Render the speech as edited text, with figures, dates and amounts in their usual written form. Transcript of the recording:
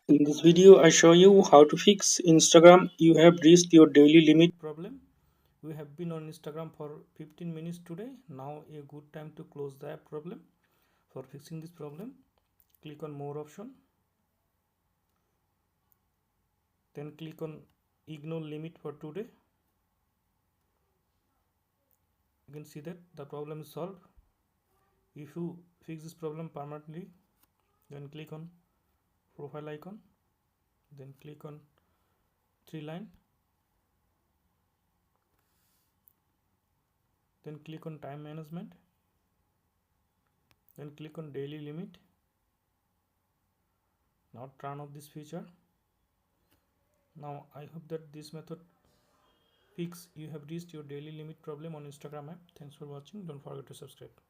In this video, I show you how to fix Instagram. You have reached your daily limit problem. We have been on Instagram for 15 minutes today. Now a good time to close the app problem. For fixing this problem, click on more option. Then click on ignore limit for today. You can see that the problem is solved. If you fix this problem permanently, then click on profile icon. Then click on three line. Then click on time management. Then click on daily limit. Now turn off this feature. Now I hope that this method fix you have reached your daily limit problem on Instagram app. Thanks for watching. Don't forget to subscribe.